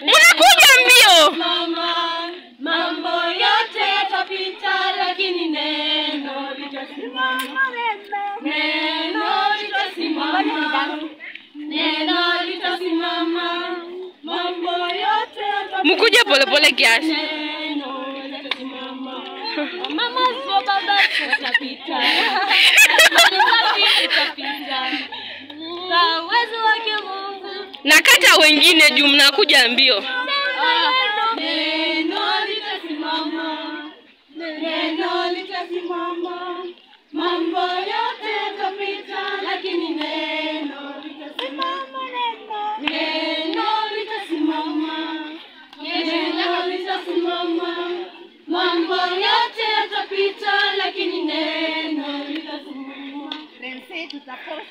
Unakuja mbio. Mambo yote yatapita lakini neno litasimama. Neno litasimama. Neno litasimama. Mambo yote yatapita. Mkuje pole pole kiasi. Neno litasimama. Mama sio baba tutapita. Tutapita. Kwa uwezo wake Mungu. Na kata wengine juu mnakuja mbio. Neno litasimama. Neno litasimama. Mambo yote yatapita lakini neno litasimama. Neno litasimama. Neno litasimama. Mambo yote yatapita lakini neno litasimama. Rense tutapost.